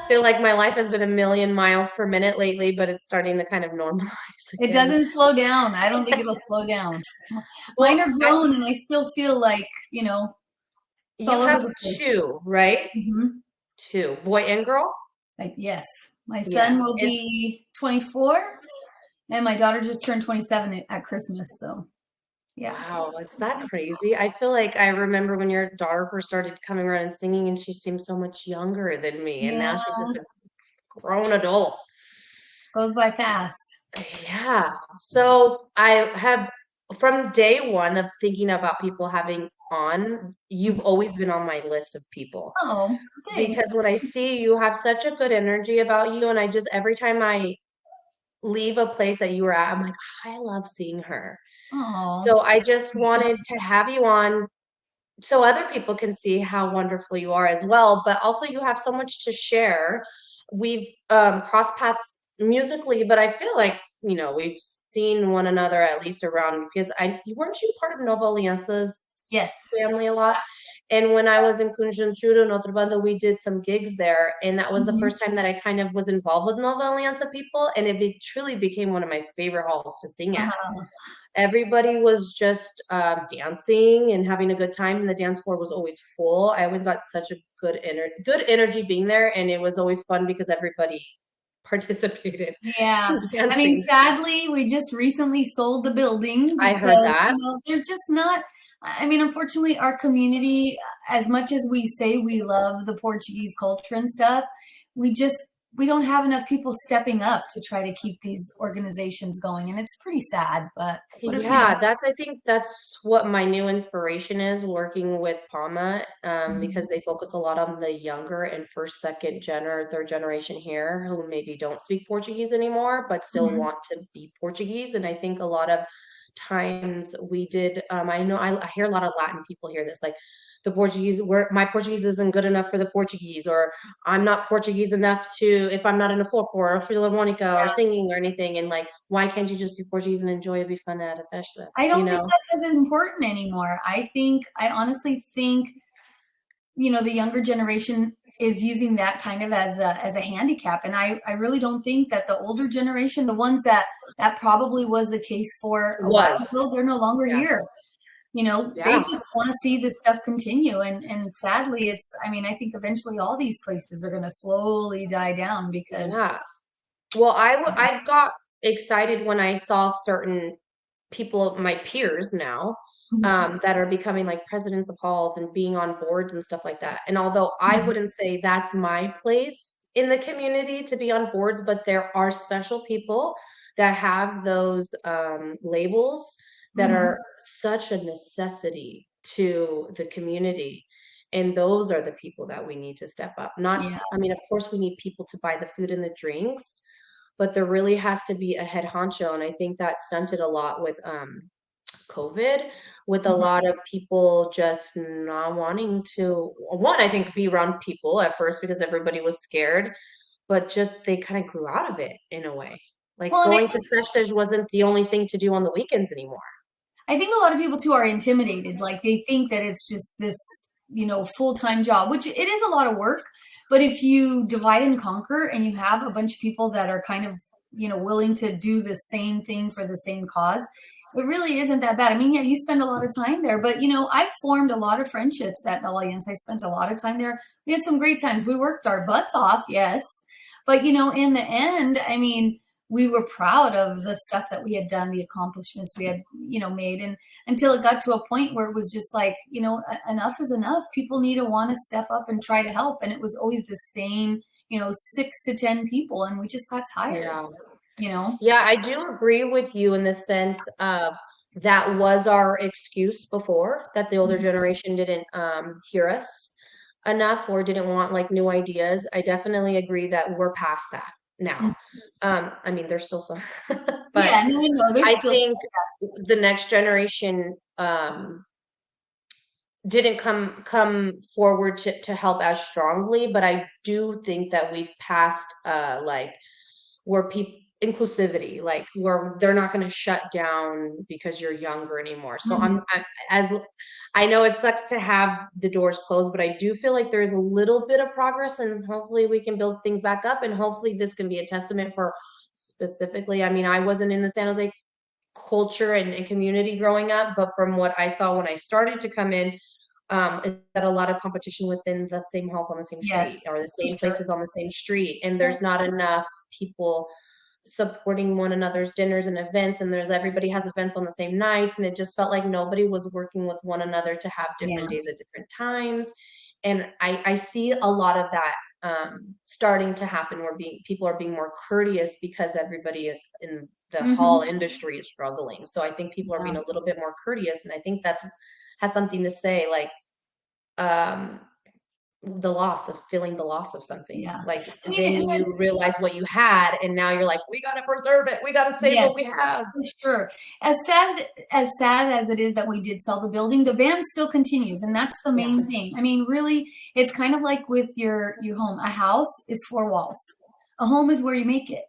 feel like my life has been a million miles per minute lately, but it's starting to kind of normalize It again. doesn't slow down. I don't think it'll slow down. Mine Well, are grown and I still feel like, it's you all over have the place. two, right? Hmm. Two, boy and girl? Like, yes, my son Yeah. will be 24 and my daughter just turned 27 at Christmas. So, yeah. Wow, is that crazy? I feel like I remember when your daughter first started coming around and singing, and she seemed so much younger than me, and Yeah, now she's just a grown adult. goes by fast. Yeah. So I have, from day one of thinking about people having on, you've always been on my list of people Oh, thanks. because when I see you have such a good energy about you, and I just, every time I leave a place that you were at, I'm like, I love seeing her. Oh, So I just wanted to have you on so other people can see how wonderful you are as well, but also you have so much to share. We've crossed paths musically, but I feel like, we've seen one another at least around because weren't you part of Nova Alianza's yes. family a lot? And when I was in Conjuntura, Notre Banda, we did some gigs there, and that was the Mhm. first time that I kind of was involved with Nova Alianza people, and truly became one of my favorite halls to sing at. Uh-huh. Everybody was just dancing and having a good time, and the dance floor was always full. I always got such a good energy being there, and it was always fun because everybody participated Yeah. in I mean, dancing. sadly, we just recently sold the building I heard because, that. there's just not, I mean, unfortunately, our community, as much as we say we love the Portuguese culture and stuff, we just, we don't have enough people stepping up to try to keep these organizations going. And it's pretty sad, but what are we gonna Yeah, I think that's what my new inspiration is working with PAMA, do? because they focus a lot on the younger and first, second gen or third generation here who maybe don't speak Portuguese anymore, but still Mhm. want to be Portuguese. And I think a lot of times we did, I know I hear a lot of Latin people hear this, like the Portuguese, where my Portuguese isn't good enough for the Portuguese, or I'm not Portuguese enough to, if I'm not in a folk or a philharmonica or singing or anything. And like, why can't you just be Portuguese and enjoy it, be fun at a festa, I you don't think know? that's as important anymore. I honestly think, the younger generation is using that kind of as a handicap. And I really don't think that the older generation, the ones that probably was the case for a while Was. ago, they're no longer Yeah. here. They Yeah. just want to see this stuff continue. And sadly, I mean, I think eventually all these places are going to slowly die down because, Yeah. Well, I got excited when I saw certain people, my peers now, that are becoming like presidents of halls and being on boards and stuff like that. And although I wouldn't say that's my place in the community to be on boards, but there are special people that have those labels that are Mhm. such a necessity to the community. And those are the people that we need to step up. Not, Yeah. I mean, of course, we need people to buy the food and the drinks, but there really has to be a head honcho. And I think that stunted a lot with COVID, with a lot of people just not wanting to, one, I think, be around people at first because everybody was scared, but just they kind of grew out of it in a way. Like Well, and going to festas wasn't the only thing to do on the weekends anymore. I think a lot of people too are intimidated. Like they think that it's just this, full-time job, which it is a lot of work. But if you divide and conquer and you have a bunch of people that are kind of, willing to do the same thing for the same cause, it really isn't that bad. I mean, yeah, you spend a lot of time there, but I've formed a lot of friendships at Alliance. I spent a lot of time there. We had some great times. We worked our butts off, yes. But in the end, I mean, we were proud of the stuff that we had done, the accomplishments we had, made. And until it got to a point where it was just like, enough is enough. People need to want to step up and try to help. And it was always the same, 6 to 10 people. And we just got tired, Yeah. you know? Yeah, I do agree with you in the sense of that was our excuse before, that the older generation didn't hear us enough or didn't want like new ideas. I definitely agree that we're past that now. I mean, there's still some, but Yeah, no, I there's still, think the next generation didn't come forward to help as strongly, but I do think that we've passed like where people inclusivity, like where they're not going to shut down because you're younger anymore. So Mhm. as I know it sucks to have the doors closed, but I do feel like there's a little bit of progress, and hopefully we can build things back up, and hopefully this can be a testament for specifically. I mean, I wasn't in the San Jose culture and community growing up, but from what I saw when I started to come in, is that a lot of competition within the same halls on the same street Yes, or the for same sure. places on the same street, and Yeah. there's not enough people supporting one another's dinners and events, and there's everybody has events on the same nights, and it just felt like nobody was working with one another to have different Yeah. days at different times. And I see a lot of that starting to happen where people are being more courteous because everybody in the hall Mhm. industry is struggling. So I think people are Yeah. being a little bit more courteous, and I think that's has something to say, like um the loss of something. Yeah. Like I mean, then you realize what you had, and now you're like, we gotta preserve it. We gotta save yes, what we have. for sure. As sad as it is that we did sell the building, the band still continues, and that's the Yeah. main thing. I mean, really, it's kind of like with your home. A house is four walls. A home is where you make it.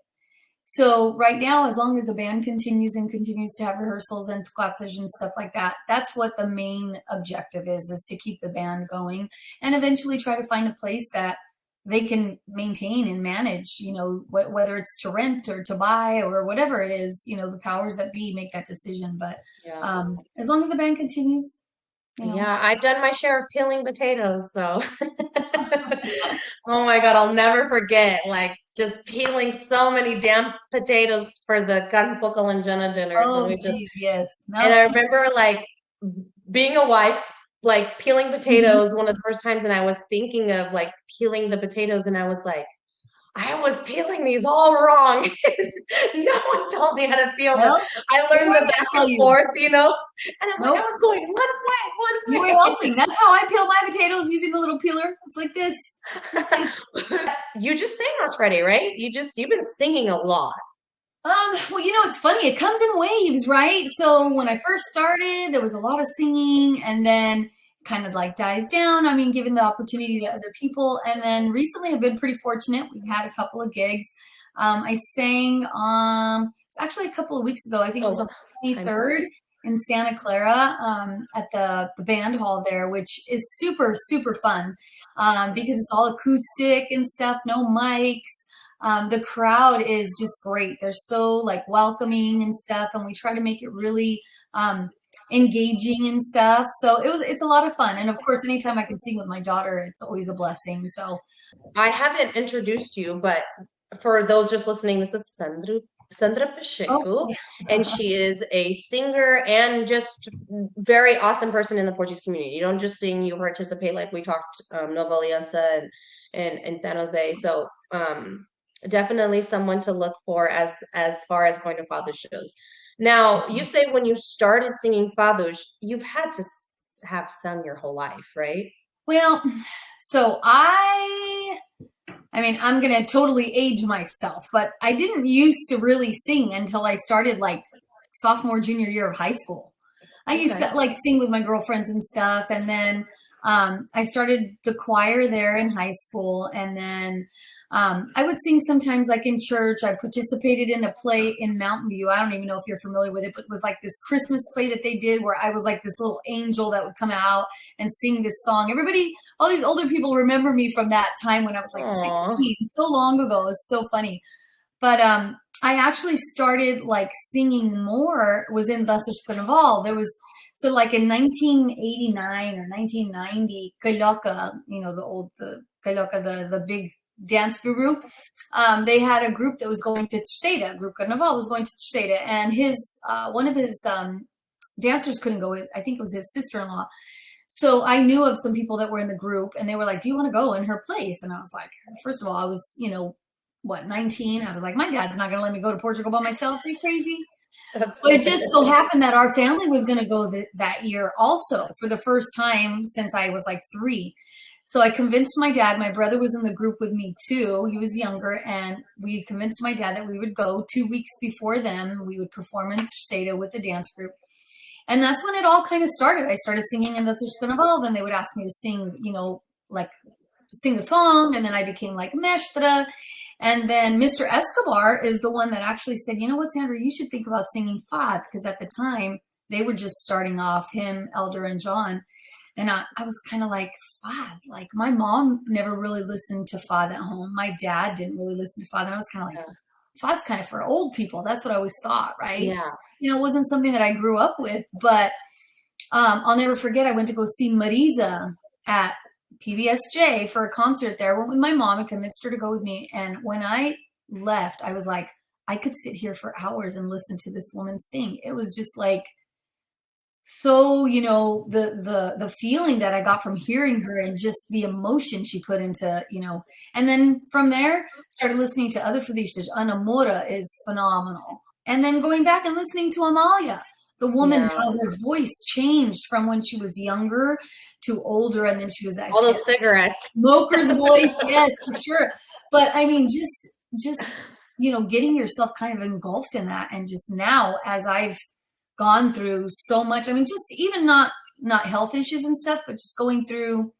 So right now, as long as the band continues and continues to have rehearsals and tocatas and stuff like that, that's what the main objective is to keep the band going and eventually try to find a place that they can maintain and manage, whether it's to rent or to buy or whatever it is, the powers that be make that decision. But Yeah. as long as the band continues, you know, Yeah, I've done my share of peeling potatoes, so oh my God, I'll never forget like just peeling so many damn potatoes for the Carne Lenjana dinners, and oh, we just geez, yes. and No. I remember like being a wife, like peeling Mhm. potatoes one of the first times, and I was thinking of like peeling the potatoes, and I was like, I was peeling these all wrong. No one told me how to peel them. Well, I who learned am I the to back and tell you? forth, and I'm like, I Nope. was going one You were helping. That's how I peel my potatoes using the little peeler. It's like this. Like this. way. You just sang last Friday, right? You've been singing a lot. Well, it's funny. It comes in waves, right? So when I first started, there was a lot of singing and then kind of like dies down. I mean, given the opportunity to other people. And then recently I've been pretty fortunate. We've had a couple of gigs. I sang, it's actually a couple of weeks ago. I think it was Oh, on the time 23rd flies. in Santa Clara, at the band hall there, which is super, super fun, because it's all acoustic and stuff, no mics. The crowd is just great. They're so like welcoming and stuff, and we try to make it really engaging and stuff. So it's a lot of fun. And of course, anytime I can sing with my daughter, it's always a blessing. So I haven't introduced you, but for those just listening, this is Sandra oh Pacheco, yeah. and she is a singer and just very awesome person in the Portuguese community. You don't just sing; you participate, like we talked, Nova Alianza and San Jose. So definitely someone to look for as far as going to fado shows. Now, you say when you started singing fados, you've had to have sung your whole life, right? Well, so I mean, I'm gonna totally age myself, but I didn't used to really sing until I started like sophomore, junior year of high school. I used Okay. to like sing with my girlfriends and stuff, and then I started the choir there in high school, and then I would sing sometimes like in church. I participated in a play in Mountain View. I don't even know if you're familiar with it, but it was like this Christmas play that they did where I was like this little angel that would come out and sing this song. Everybody, all these older people remember me from that time when I was like Aw. 16, so long ago. It's so funny. But I actually started like singing more was in Buses Carnaval. There was so like in 1989 or 1990, Kaloka, the Kaloka, the big dance guru, they had a group that was going to Terceira, Group Carnaval was going to Terceira, and his one of his dancers couldn't go. I think it was his sister-in-law. So I knew of some people that were in the group, and they were like, "Do you want to go in her place?" And I was like, first of all, I was, 19. I was like, my dad's not going to let me go to Portugal by myself. Are you crazy? That's But it just hilarious. so happened that our family was going to go that year also for the first time since I was like 3. So I convinced my dad. My brother was in the group with me too. He was younger, and we convinced my dad that we would go 2 weeks before them. We would perform in Terceira with the dance group. And that's when it all kind of started. I started singing in the Carnaval. Then they would ask me to sing, like sing a song. And then I became like mestra. And then Mr. Escobar is the one that actually said, you know what, Sandra, you should think about singing fado, because at the time they were just starting off, him, Elder, and John. And I was kind of like, fado? Like, my mom never really listened to fado at home. My dad didn't really listen to fado. And I was kind of like, fado's kind of for old people. That's what I always thought, right? Yeah. You know, it wasn't something that I grew up with. But I'll never forget, I went to go see Marisa at PBSJ for a concert there. I went with my mom and convinced her to go with me. And when I left, I was like, I could sit here for hours and listen to this woman sing. It was just like, so, you know, the feeling that I got from hearing her and just the emotion she put into, you know, and then from there started listening to other Fadistas. Ana Mora is phenomenal. And then going back and listening to Amalia, the woman, how her voice changed from when she was younger to older, and then she was that all those cigarettes smoker's voice. Yes, for sure. But I mean, just you know, getting yourself kind of engulfed in that, and just now as I've gone through so much, I mean, just even not health issues and stuff, but just going through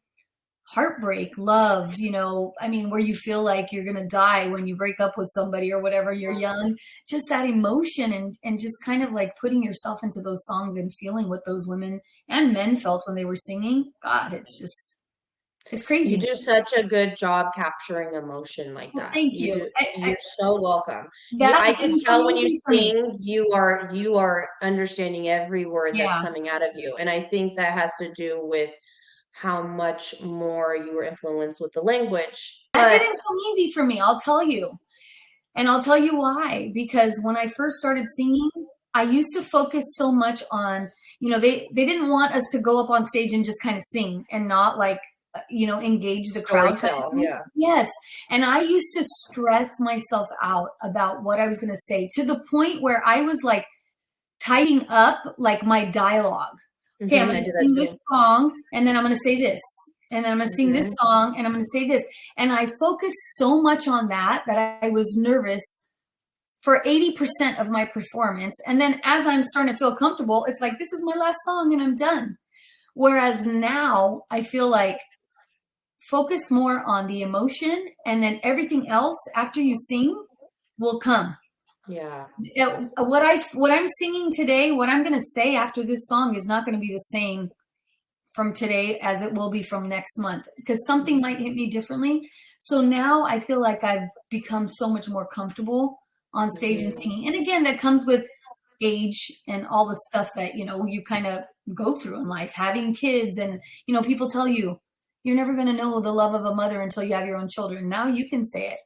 heartbreak, love, you know, I mean, where you feel like you're going to die when you break up with somebody or whatever, you're young, just that emotion and just kind of like putting yourself into those songs and feeling what those women and men felt when they were singing. God, it's crazy. You do such a good job capturing emotion like that. Thank you. You're so welcome. I can tell when you sing, you are understanding every word that's coming out of you. And I think that has to do with how much more you were influenced with the language. That didn't come easy for me, I'll tell you. And I'll tell you why. Because when I first started singing, I used to focus so much on, you know, they didn't want us to go up on stage and just kind of sing and not like, you know, engage the crowd. Yeah. Yes. And I used to stress myself out about what I was going to say, to the point where I was like tidying up like my dialogue. Okay, I'm going to sing this song, and then I'm going to say this, and then I'm going to sing this song, and I'm going to say this. And I focused so much on that I was nervous for 80% of my performance. And then as I'm starting to feel comfortable, it's like, this is my last song and I'm done. Whereas now I feel like focus more on the emotion, and then everything else after you sing will come. Yeah. What I'm singing today, what I'm going to say after this song is not going to be the same from today as it will be from next month, because something might hit me differently. So now I feel like I've become so much more comfortable on stage and singing. And again, that comes with age and all the stuff that, you know, you kind of go through in life, having kids. And, you know, people tell you, you're never going to know the love of a mother until you have your own children. Now you can say it.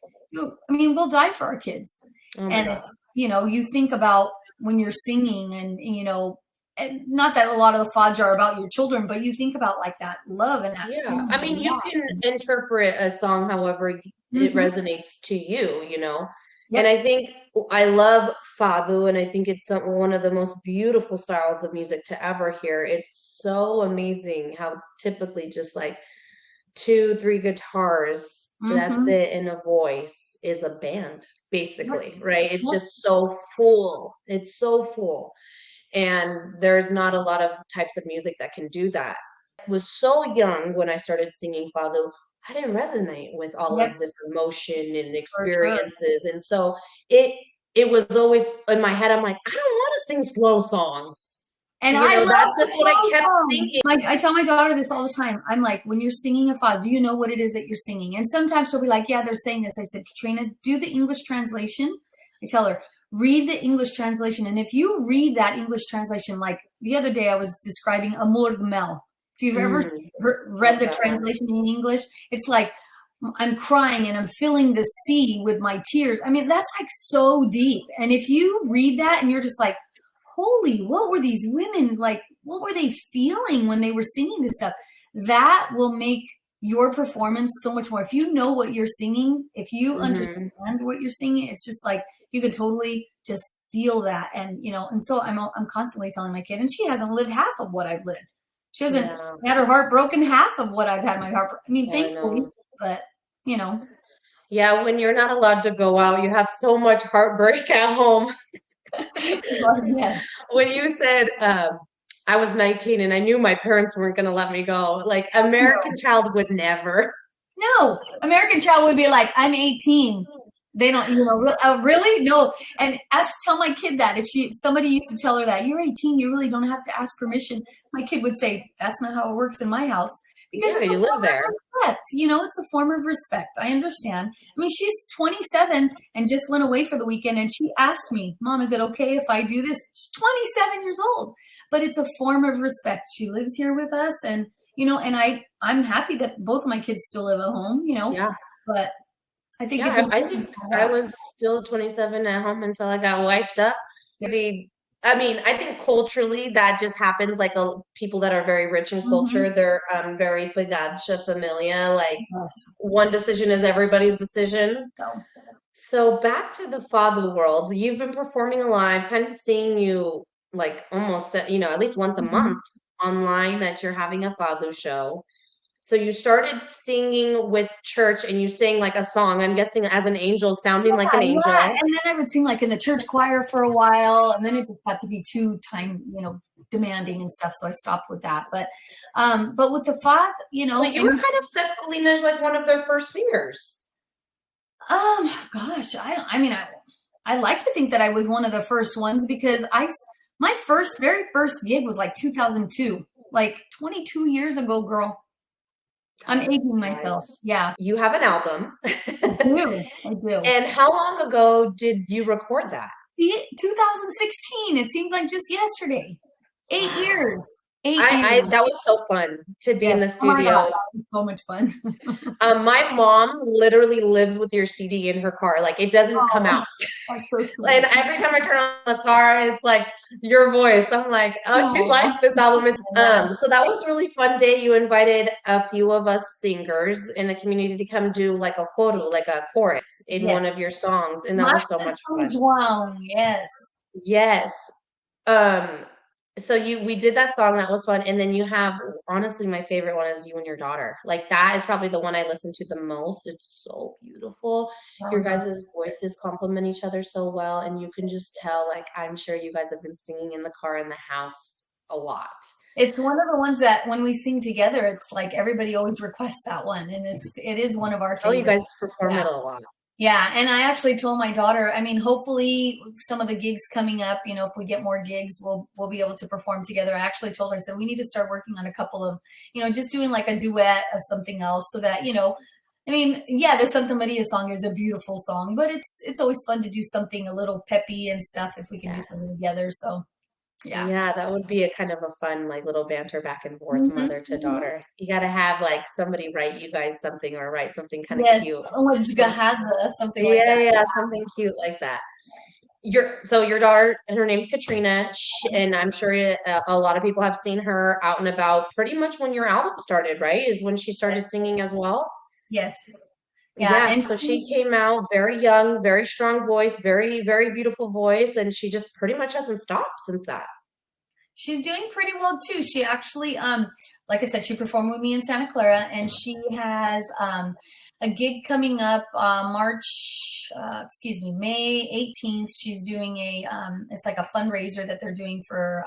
I mean, we'll die for our kids. And it's, you know, you think about when you're singing and you know, and not that a lot of the fads are about your children, but you think about like that love and that. Yeah. I mean, you can interpret a song however it resonates to you, you know. And I think I love fado, and I think it's one of the most beautiful styles of music to ever hear. It's so amazing how typically just like 2-3 guitars, that's it, and a voice is a band, basically, right? It's just so full. It's so full. And there's not a lot of types of music that can do that. I was so young when I started singing fado. I didn't resonate with all of this emotion and experiences. And so it was always in my head, I'm like, I don't want to sing slow songs. And that's just what I kept thinking. I tell my daughter this all the time. I'm like, when you're singing a fado, do you know what it is that you're singing? And sometimes she'll be like, yeah, they're saying this. I said, Katrina, do the English translation. I tell her, read the English translation. And if you read that English translation, like the other day I was describing Amor de Mel. If you've ever read the translation in English, it's like, I'm crying and I'm filling the sea with my tears. I mean, that's like so deep. And if you read that and you're just like, holy, what were these women like? What were they feeling when they were singing this stuff? That will make your performance so much more. If you know what you're singing, if you understand what you're singing, it's just like you can totally just feel that. And you know, and so I'm constantly telling my kid, and she hasn't lived half of what I've lived. She hasn't had her heart broken half of what I've had my heart. I mean, thankfully, but you know. Yeah, when you're not allowed to go out, you have so much heartbreak at home. When you said I was 19 and I knew my parents weren't going to let me go, like American Child would never. No, American Child would be like, I'm 18. They don't, really? No. And tell my kid that if somebody used to tell her that you're 18, you really don't have to ask permission. My kid would say, that's not how it works in my house because Yeah, it's a you live form there. of respect. It's a form of respect. I understand. I mean, she's 27 and just went away for the weekend and she asked me, Mom, is it okay if I do this? She's 27 years old, but it's a form of respect. She lives here with us and, and I'm happy that both of my kids still live at home, Yeah. but I think it's Yeah, I important think to have I that. was still 27 at home until I got wifed up. See, I mean, I think culturally that just happens. Like people that are very rich in Mhm. culture, they're very Fadista familia. Like Yes. one decision is everybody's decision. So, So back to the father world, you've been performing a lot. I'm kind of seeing you like almost, at least once a mhm. month online that you're having a father show. So you started singing with church and you sang like a song, I'm guessing as an angel, sounding like Yeah, an yeah. angel. And then I would sing like in the church choir for a while, and then it just got to be too time, demanding and stuff. So I stopped with that. But with the father, Well, you were and kind of Seth Galina's like one of their first singers. gosh, I mean, I like to think that I was one of the first ones because my very first gig was like 2002, like 22 years ago, girl. I'm Time aging myself. flies. Yeah, You have an album. I do. I do. And how long ago did you record that? See, 2016. It seems like just yesterday. 8 years. Wow. 8 years. That was so fun to be Yes. in the Oh my God. studio. That was so much fun. My mom literally lives with your CD in her car. Like it doesn't come Oh, out. that's so And sweet. every time I turn on the car, it's like your voice. I'm like, oh, she Oh, likes this album. yeah. So that was a really fun day. You invited a few of us singers in the community to come do like a coro, like a chorus in Yes. one of your songs, and that was so Marcha much São fun. João. Yes. Yes. Um, so we did that song, that was fun. And then you have honestly my favorite one is You and Your Daughter. Like that is probably the one I listen to the most. It's so beautiful. Your Oh, guys' voices complement each other so well, and you can just tell, like I'm sure you guys have been singing in the car in the house a lot. it's one of the ones that when we sing together, it's like everybody always requests that one, and it is one of our Oh, you favorites. guys perform Yeah. it a lot. Yeah, and I actually told my daughter, I mean, hopefully some of the gigs coming up, if we get more gigs, we'll be able to perform together. I actually told her, I said, we need to start working on a couple of, just doing like a duet of something else so that, I mean, yeah, the Santa Maria song is a beautiful song, but it's always fun to do something a little peppy and stuff if we can do Yeah. something together. So yeah. Yeah, that would be a kind of a fun, like little banter back and forth, Mhm, mother to mhm. daughter. You got to have like somebody write you guys something or write something kind of Yes, cute. oh, And something like yeah, that. yeah, something cute like that. Your daughter, her name's Katrina, and I'm sure a lot of people have seen her out and about pretty much when your album started, right? Is when she started Yes, singing as well. yes, yeah, Yeah, and so she came out very young, very strong voice, very, very beautiful voice, and she just pretty much hasn't stopped since that. she's doing pretty well too. She actually, like I said, she performed with me in Santa Clara, and she has a gig coming up May 18th. She's doing it's like a fundraiser that they're doing for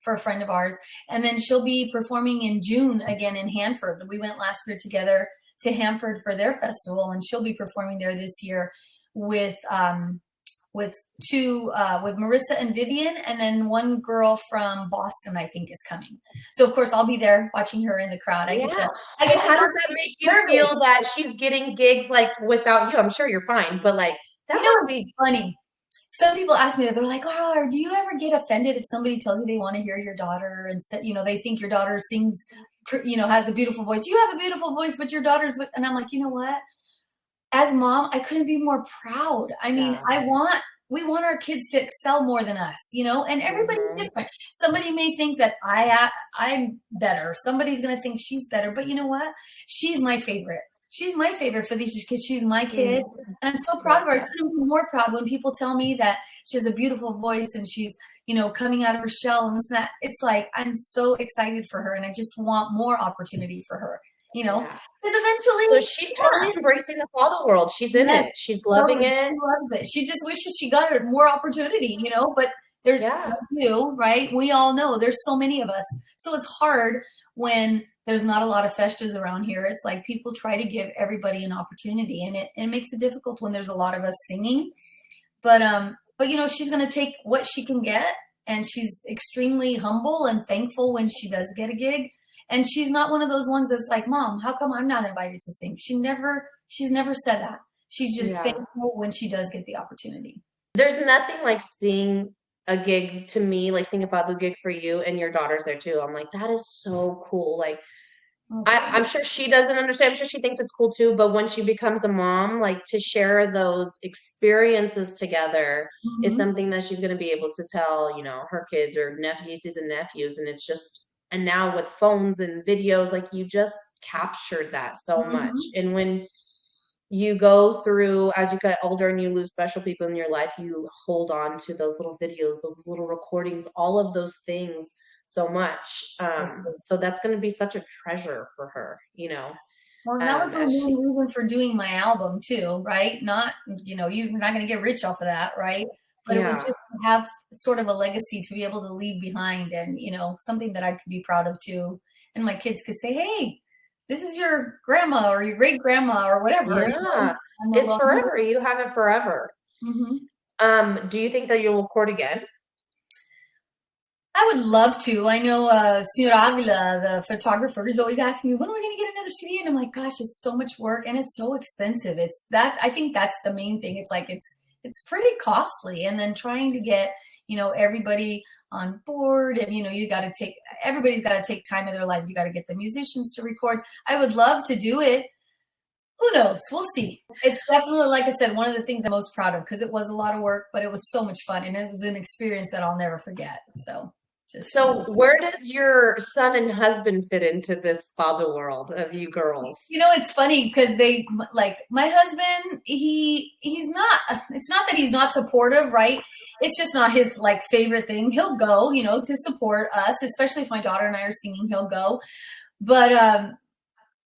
a friend of ours, and then she'll be performing in June again in Hanford. We went last year together to Hanford for their festival, and she'll be performing there this year with with with Marissa and Vivian, and then one girl from Boston, I think, is coming. So of course I'll be there watching her in the crowd. Yeah. I So get to how does that make you nervous. feel that she's getting gigs like without you? I'm sure you're fine, but like that must It's be. funny. Some people ask me that they're like, "Oh, do you ever get offended if somebody tells you they want to hear your daughter instead? They think your daughter sings, has a beautiful voice. You have a beautiful voice, but your daughter's." And I'm like, you know what? As mom, I couldn't be more proud. I mean, Yeah. we want our kids to excel more than us, and everybody's Hmm. different. Somebody may think that I'm better. Somebody's going to think she's better, but you know what? She's my favorite. She's my favorite for these because she's my kid. And I'm so proud Love of her. I that. couldn't be more proud when people tell me that she has a beautiful voice and she's, coming out of her shell and this and that. It's like, I'm so excited for her and I just want more opportunity for her, because Yeah. So eventually, she's yeah. totally embracing the father world. She's in Yes, it. She's loving totally. it. She loves it. She just wishes she got more opportunity, but there's Yeah. you, right? We all know there's so many of us. So it's hard when there's not a lot of festas around here. It's like people try to give everybody an opportunity, and it makes it difficult when there's a lot of us singing. But you know, she's gonna take what she can get, and she's extremely humble and thankful when she does get a gig. And she's not one of those ones that's like, Mom, how come I'm not invited to sing? She's never said that. She's just Yeah. thankful when she does get the opportunity. There's nothing like seeing a gig to me, like seeing a fado gig for you and your daughter's there too. I'm like, that is so cool. Like Oh, I'm thanks. sure she doesn't understand. I'm sure she thinks it's cool too, but when she becomes a mom, like to share those experiences together is Hmm. something that she's going to be able to tell, her kids or nieces and nephews. And it's just, and now with phones and videos, like you just captured that so much. Hmm. And when you go through, as you get older and you lose special people in your life, you hold on to those little videos, those little recordings, all of those things so much. So that's going to be such a treasure for her, Well, that was my as she, main reason for doing my album too, right? Not, you know, you're not going to get rich off of that, right? But it was just yeah, to have sort of a legacy to be able to leave behind, and, you know, something that I could be proud of too. And my kids could say, hey, this is your grandma or your great grandma or whatever, you know? yeah, I'm a it's long. forever. You have it forever. Mhm. Do you think that you'll record again? I would love to. I know Senor Avila, the photographer, is always asking me, when are we going to get another CD? And I'm like, gosh, it's so much work and it's so expensive. It's that I think that's the main thing. It's like it's pretty costly. And then trying to get, you know, everybody on board, and you know, you got to take everybody's got to take time in their lives. You got to get the musicians to record. I would love to do it. Who knows? We'll see. It's definitely, like I said, one of the things I'm most proud of because it was a lot of work, but it was so much fun and it was an experience that I'll never forget. So just, you know. So where does your son and husband fit into this father world of you girls? You know, it's funny because they like my husband, he's not, it's not that he's not supportive, right? It's just not his like favorite thing. He'll go, you know, to support us, especially if my daughter and I are singing, he'll go. But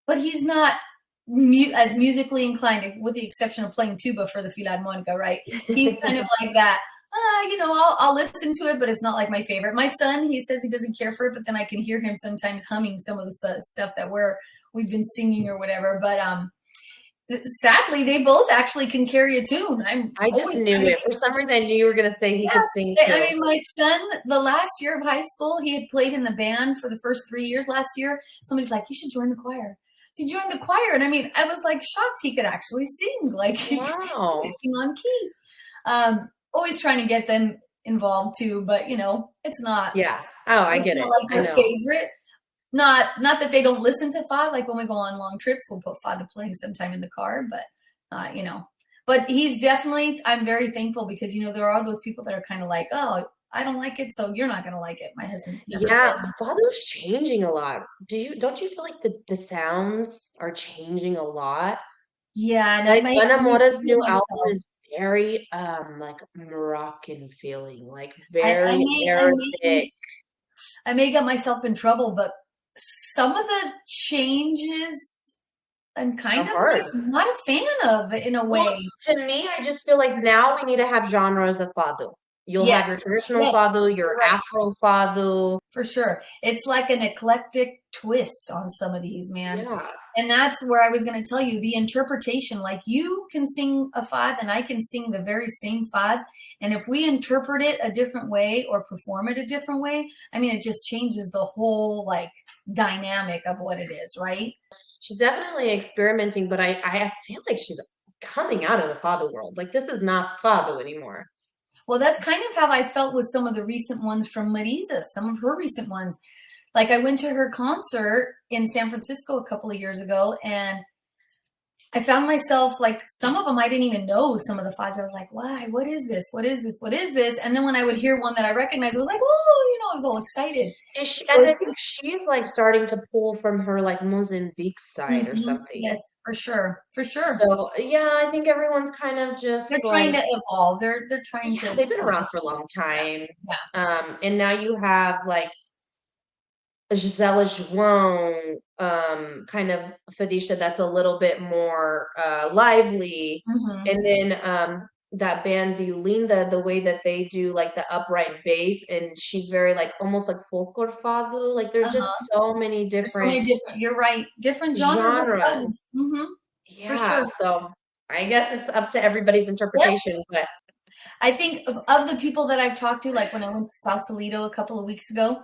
but he's not as musically inclined, with the exception of playing tuba for the Philharmonica, right? He's kind of like that. You know, I'll listen to it, but it's not like my favorite. My son, he says he doesn't care for it, but then I can hear him sometimes humming some of the stuff that we've been singing or whatever. But sadly, they both actually can carry a tune. I'm I just always knew trying to. it. For some reason, I knew you were going to say he could sing Yeah, I too. mean, my son, the last year of high school, he had played in the band for the first 3 years last year. Somebody's like, you should join the choir. So he joined the choir. And I mean, I was like shocked he could actually sing. Like he could Wow. sing on key. Always trying to get them involved too, but you know, Yeah. Oh, I it's get not it. like I their know. favorite. Not that they don't listen to Fad. Like when we go on long trips, we'll put Fad playing sometime in the car, but you know. But he's definitely, I'm very thankful because you know there are those people that are kind of like, oh, I don't like it, so you're not gonna like it. My husband's never Yeah, been. father's changing a lot. Don't you feel like the sounds are changing a lot? Yeah, and Like I may Anamora's see it new album myself. is very like Moroccan feeling, like I very may Arabic. I may get myself in trouble, but some of the changes I'm kind Are of like hard. not a fan of in a Well, way. to me, I just feel like now we need to have genres of fado. You'll have Yes, your traditional yes, fado, your you're right. Afro fado. For sure. It's like an eclectic twist on some of these, man. Yeah. And that's where I was going to tell you the interpretation. Like you can sing a fad and I can sing the very same fad. And if we interpret it a different way or perform it a different way, I mean, it just changes the whole like dynamic of what it is, right? She's definitely experimenting, but I feel like she's coming out of the fado world. Like this is not fado anymore. Well, that's kind of how I felt with some of the recent ones from Marisa, some of her recent ones. Like I went to her concert in San Francisco a couple of years ago, and I found myself like some of them I didn't even know some of the files. I was like, why? What is this? What is this? What is this? And then when I would hear one that I recognized, I was like, oh, you know, I was all excited. Is she, So and I it's think she's like starting to pull from her like Mozambique side or something. yes, for sure, for sure. So yeah, I think everyone's kind of They're just trying like, to evolve. They're trying yeah, to, they've been around for a long yeah, time. yeah. And now you have like Gisela João, kind of Fadisha that's a little bit more lively. Hmm. And then that band, the Linda, the way that they do like the upright bass, and she's very like almost like folklore fado. Like there's Uh-huh. just so many There's so many different different, you're right, different genres of fun. genres. For Yeah, sure. so I guess it's up to everybody's Yep. interpretation, but I think of the people that I've talked to, like when I went to Sausalito a couple of weeks ago,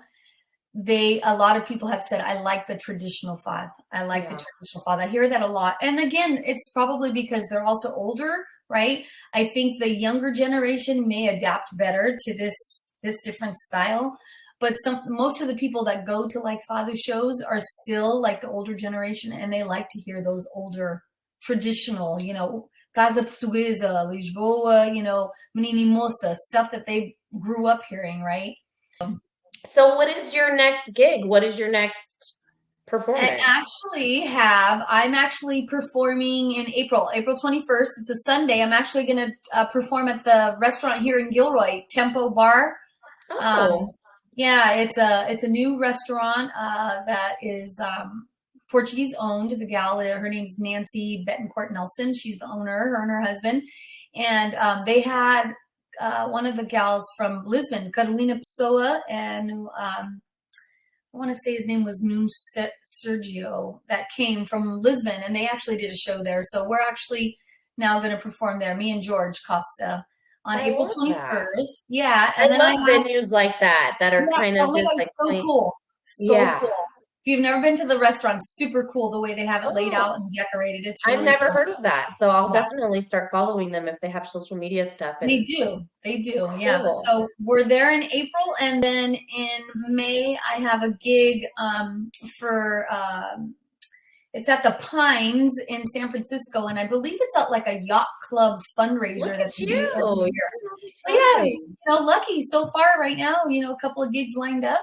a lot of people have said, I like the traditional fad. I like the yeah. traditional fad. I hear that a lot. And again, it's probably because they're also older, right? I think the younger generation may adapt better to this different style. But most of the people that go to like father shows are still like the older generation, and they like to hear those older traditional, Casa Portuguesa, Lisboa, Menini Moça, stuff that they grew up hearing, right? So what is your next gig? What is your next performance? I'm actually performing in April 21st. It's a Sunday. I'm actually going to perform at the restaurant here in Gilroy, Tempo Bar. Um, Oh, yeah, it's a new restaurant that is Portuguese owned. The gal, her name's Nancy Betancourt Nelson. She's the owner, her and her husband. And they had one of the gals from Lisbon, Carolina Pessoa, and I want to say his name was Noon Sergio, that came from Lisbon, and they actually did a show there. So we're actually now going to perform there, me and George Costa, on I April love that. 21st. Yeah, I and then I love have, venues like that are yeah, kind oh of my just God, it's like so quaint. cool. So Yeah. cool. If you've never been to the restaurant, super cool the way they have it laid Oh, out and decorated. It's I've really never fun. heard of that. So I'll Yeah. definitely start following them if they have social media stuff They and do. They do. Yeah. cool. So we're there in April, and then in May I have a gig for it's at the Pines in San Francisco, and I believe it's at like a yacht club fundraiser Look that at they you. do every You're year. doing all these But yeah, fun things. so lucky so far right now. A couple of gigs lined up.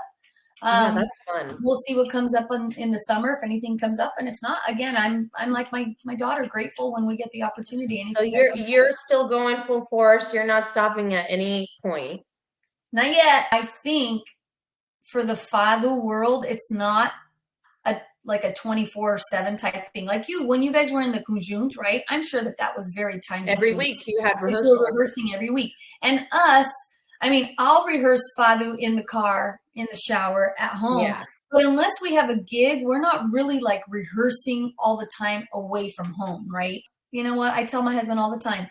Yeah, Um, that's fun. we'll see what comes up in the summer if anything comes up, and if not, again, I'm like my daughter, grateful when we get the opportunity. So Anything that comes up. you're still going full force. You're not stopping at any point. Not yet. I think for the fado world, it's not like a 24/7 type thing. Like when you guys were in the conjunct, right? I'm sure that was very time Every consuming. week you had Because we're rehearsal. rehearsing every week. And us, I mean, I'll rehearse fado in the car, in the shower, at home. Yeah. But unless we have a gig, we're not really like rehearsing all the time away from home, right? You know what? I tell my husband all the time,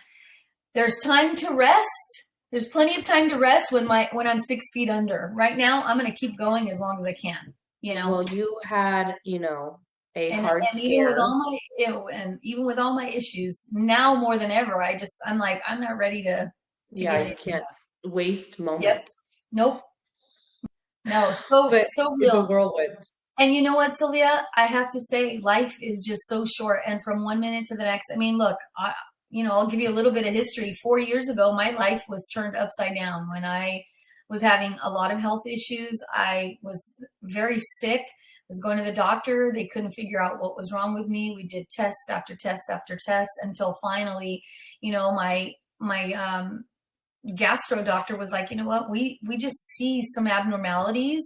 there's time to rest. There's plenty of time to rest when I'm 6 feet under. Right now, I'm gonna keep going as long as I can, you know. Well, you had, a And hard and even with scare. all my and even with all my issues, now more than ever, I'm like, I'm not ready to Yeah, get you into can't that. waste Yep. moments. Nope. No, so But so it's a real. whirlwind. And you know what, Sylvia? I have to say, life is just so short. And from one minute to the next, I mean, look, I'll give you a little bit of history. 4 years ago, my life was turned upside down when I was having a lot of health issues. I was very sick. I was going to the doctor. They couldn't figure out what was wrong with me. We did tests after tests after tests until finally, my gastro doctor was like, you know what, we just see some abnormalities.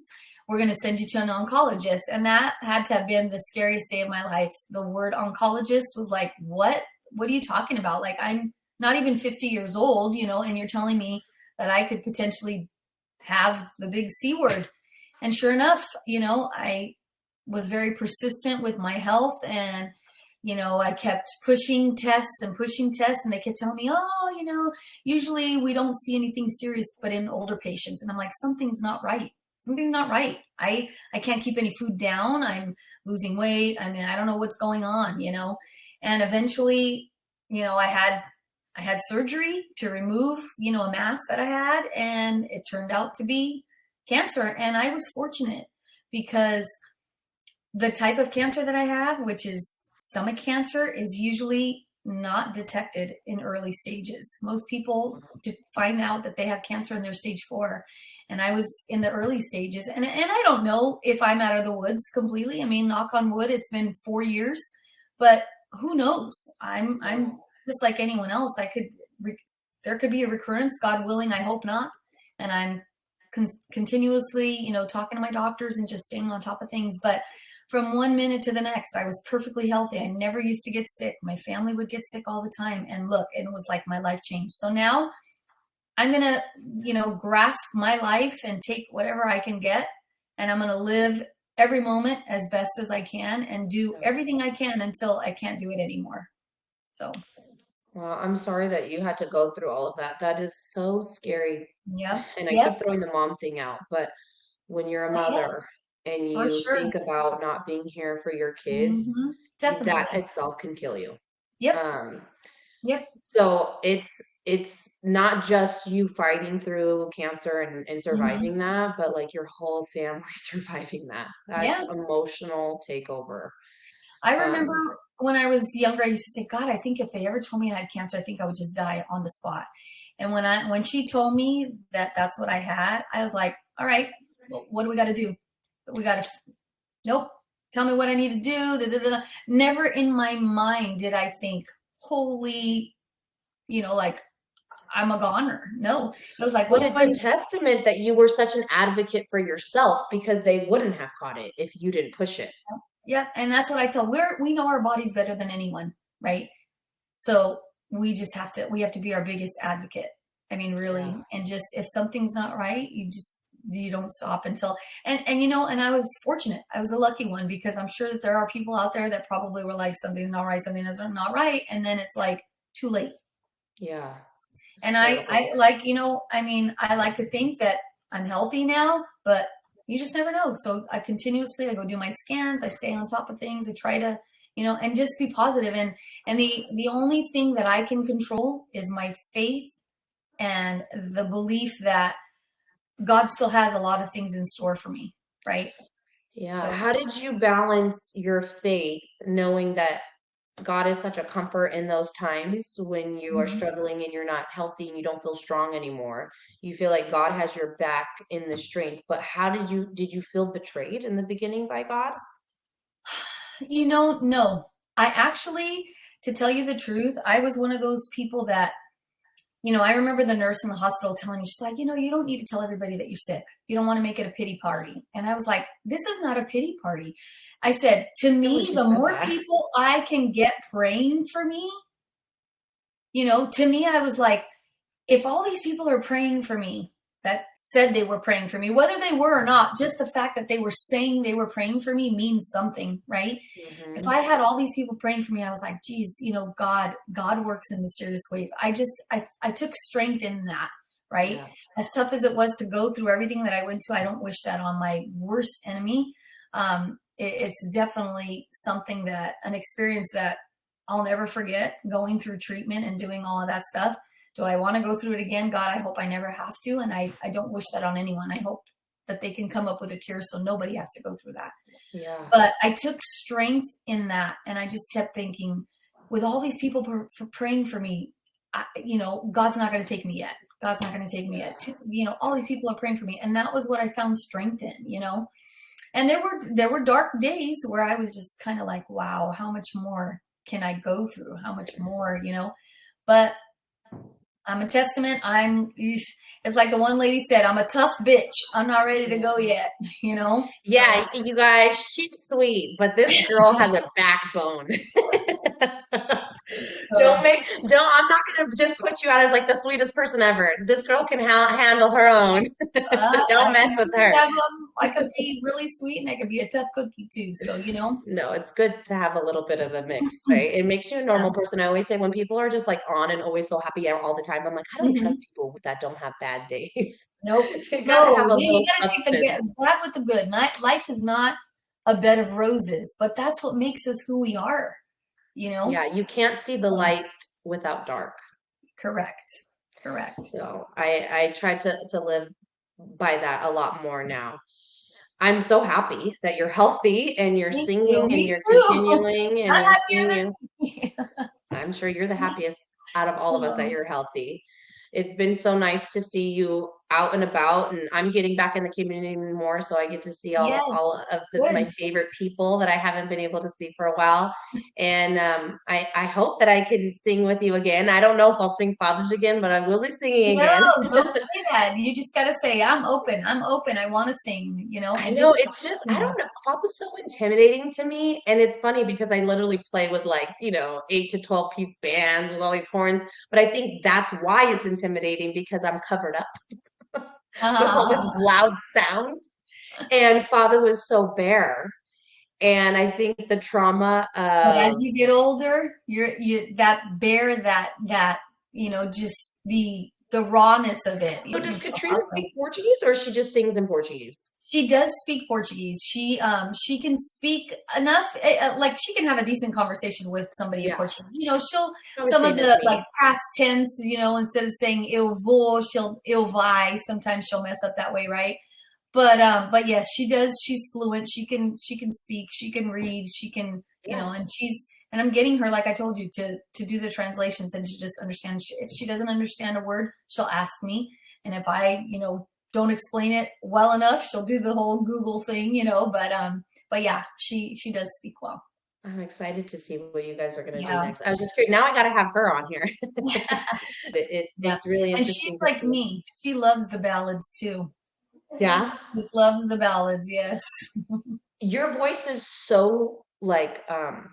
We're going to send you to an oncologist. And that had to have been the scariest day of my life. The word oncologist was like, what are you talking about? Like, I'm not even 50 years old, and you're telling me that I could potentially have the big C word. And sure enough, I was very persistent with my health, and I kept pushing tests and pushing tests, and they kept telling me, oh, usually we don't see anything serious, but in older patients. And I'm like, something's not right. Something's not right. I can't keep any food down. I'm losing weight. I mean, I don't know what's going on, And eventually, I had surgery to remove, a mass that I had, and it turned out to be cancer. And I was fortunate because the type of cancer that I have, which is stomach cancer, is usually not detected in early stages. Most people find out that they have cancer in their stage 4. And I was in the early stages. And I don't know if I'm out of the woods completely. I mean, knock on wood, it's been 4 years, but who knows? I'm just like anyone else. There could be a recurrence, God willing, I hope not. And I'm continuously, talking to my doctors and just staying on top of things. But from one minute to the next, I was perfectly healthy. I never used to get sick. My family would get sick all the time. And look, it was like my life changed. So now I'm going to, grasp my life and take whatever I can get. And I'm going to live every moment as best as I can and do everything I can until I can't do it anymore. So, Well, I'm sorry that you had to go through all of that. That is so scary. yep, And I yep, keep throwing the mom thing out, but when you're a yes, mother and for you sure. think about not being here for your kids, Hmm. that Definitely. itself can kill you. Yep, Um, yep. so it's not just you fighting through cancer and Hmm. surviving that, but like your whole family surviving that. Yeah. That's emotional takeover. I remember Um, when I was younger, I used to say, God, I think if they ever told me I had cancer, I think I would just die on the spot. And when she told me that that's what I had, I was like, all right, well, what do we got to do? We got to, nope. Tell me what I need to do. Da, da, da, da. Never in my mind did I think, holy, like I'm a goner. No, it was like, but what do it's I a need? testament that you were such an advocate for yourself because they wouldn't have caught it if you didn't push it. Yeah, and that's what I tell. We know our bodies better than anyone, right? So we have to be our biggest advocate. I mean, Yeah. really, and just if something's not right, you don't stop until and and I was fortunate. I was a lucky one because I'm sure that there are people out there that probably were like something's not right, something is not right, and then it's like too late. Yeah. It's And I terrible. like, I mean, I like to think that I'm healthy now, but you just never know. So I go do my scans, I stay on top of things, I try to, and just be positive. And the only thing that I can control is my faith and the belief that God still has a lot of things in store for me, right? Yeah. So How did you balance your faith knowing that God is such a comfort in those times when you are mhm. struggling and you're not healthy and you don't feel strong anymore? You feel like God has your back in the strength, but how did you feel betrayed in the beginning by God? No, I actually, to tell you the truth, I was one of those people that I remember the nurse in the hospital telling me, she's like, you don't need to tell everybody that you're sick. You don't want to make it a pity party. And I was like, this is not a pity party. I said, to And when me, she the said more that, people I can get praying for me, to me, I was like, if all these people are praying for me that said they were praying for me, whether they were or not, just the fact that they were saying they were praying for me means something, right? If hmm I had all these people praying for me, I was like, geez, God works in mysterious ways. I took strength in that, right? yeah, As tough as it was to go through everything that I went to, I don't wish that on my worst enemy. It's definitely an experience that I'll never forget, going through treatment and doing all of that stuff. Do I want to go through it again? God, I hope I never have to. And I don't wish that on anyone. I hope that they can come up with a cure so nobody has to go through that. yeah, But I took strength in that. And I just kept thinking, with all these people for praying for me, God's not going to take me yet. God's not going to take me yeah, yet. All these people are praying for me. And that was what I found strength in. And there were dark days where I was just kind of like, wow, how much more can I go through? How much more? But I'm a testament. It's like the one lady said, I'm a tough bitch. I'm not ready to go yeah. yet, So, Yeah, you guys, she's sweet, but this girl has a backbone. so I'm not gonna just put you out as like the sweetest person ever. This girl can handle her own. So don't mess with her. I could be really sweet and I could be a tough cookie too. So. No, it's good to have a little bit of a mix, right? It makes you a normal Yeah. person. I always say when people are just like on and always so happy all the time, I'm like, I don't trust Hmm. people that don't have bad days. Nope. You gotta have No, a you little got to take substance. the bad with the good. Life is not a bed of roses, but that's what makes us who we are, you know? Yeah, you can't see the So, light without dark. correct. Correct. So I try to live by that a lot more now. I'm so happy that you're healthy and you're Thank you. singing and Me you're too. continuing and Not you're happier seeing than you. me. I'm sure you're the happiest out of all of us that Oh, you're healthy. It's been so nice to see you out and about, and I'm getting back in the community more, so I get to see Yes. all of my Good. favorite people that I haven't been able to see for a while. And I hope that I can sing with you again. I don't know if I'll sing Fathers again, but I will be singing No, again. don't say that. You just got to say, I'm open. I'm open. I want to sing, I and know just, it's just I don't know. Pop was so intimidating to me, and it's funny because I literally play with like 8 to 12 piece bands with all these horns. But I think that's why it's intimidating because I'm covered up with all this loud sound. And father was so bare, and I think the trauma but as of you get older, that bear, just the rawness of it. so does It's so Katrina awesome. speak Portuguese or she just sings in Portuguese? She does speak Portuguese. She can speak enough, like she can have a decent conversation with somebody in Yeah, Portuguese. She'll probably some of same as the like me. past tense, instead of saying eu vou, she'll eu vai. Sometimes she'll mess up that way, right? But yes, she does. She's fluent. She can speak. She can read. She can, Yeah, and I'm getting her, like I told you, to do the translations and to just understand. If she doesn't understand a word, she'll ask me, and if I, don't explain it well enough, she'll do the whole Google thing. But yeah, she does speak well. I'm excited to see what you guys are gonna do Yeah. next. I was just curious. Now I got to have her on here. Yeah. It's really And she's interesting to like see. me. She loves the ballads too. Yeah. Just loves the ballads. Yes. Your voice is so like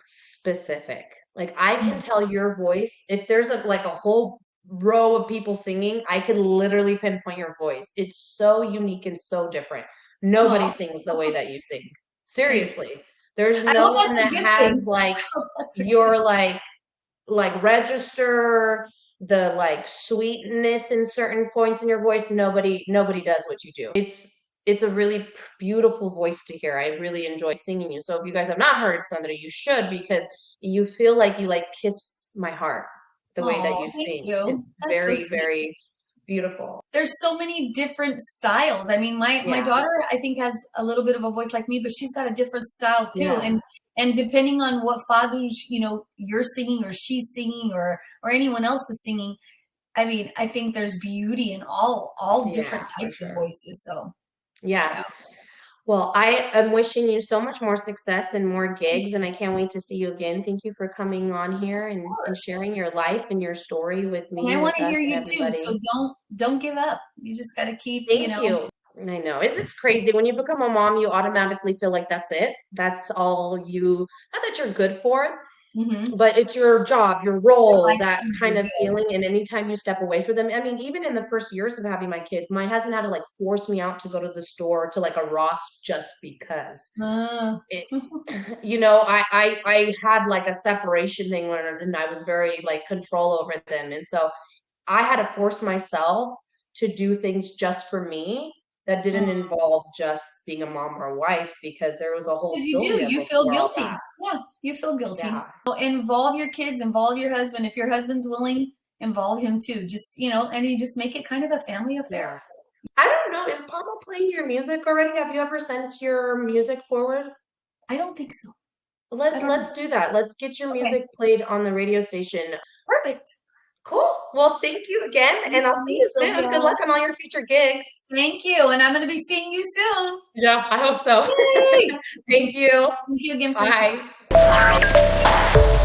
specific. Like I can tell your voice if there's a whole row of people singing, I could literally pinpoint your voice. It's so unique and so different. Nobody Oh, sings the way that you sing. thank you. Seriously. There's I no hope one that's a that good has thing. like I hope that's a good your like register the like sweetness in certain points in your voice. Nobody does what you do. It's a really beautiful voice to hear. I really enjoy singing you. So if you guys have not heard Sandra, you should because you feel like you like kiss my heart the way that you Oh, thank sing. It's you. That's so very, sweet. very beautiful. There's so many different styles. I mean, my Yeah. daughter, I think, has a little bit of a voice like me, but she's got a different style too. Yeah. And depending on what fathers, you're singing or she's singing or anyone else is singing, I mean, I think there's beauty in all Yeah, different for types of sure. voices. So Yeah. yeah. Well, I am wishing you so much more success and more gigs, and I can't wait to see you again. Thank you for coming on here and sharing your life and your story with And I me, want with to us, hear and you too. So everybody. don't give up. You just got to keep, Thank you. I know. It's crazy. When you become a mom, you automatically feel like that's it. That's all you, not that you're good for it, mhm. but it's your job, your Your role, life that kind changes. of feeling. And anytime you step away from them, I mean, even in the first years of having my kids, my husband had to like force me out to go to the store to like a Ross just because. Uh, It, I had like a separation thing where, and I was very like control over them. And so I had to force myself to do things just for me that didn't involve just being a mom or a wife because there was a whole Because you do, Sylvia you feel before all guilty. that. Yeah, you feel guilty. Yeah. So involve your kids, involve your husband. If your husband's willing, involve him too. Just, and you just make it kind of a family Yeah. affair. I don't know. Is Pama playing your music already? Have you ever sent your music forward? I don't think so. I don't know. Let's do that. Let's get your Okay, music played on the radio station. perfect. Cool. Well, thank you again, and Thank I'll see you, you soon. Good Sylvia. luck on all your future gigs. Thank you. And I'm going to be seeing you soon. Yeah, I hope so. Yay! Thank you. Thank you again for your time. Bye. Bye.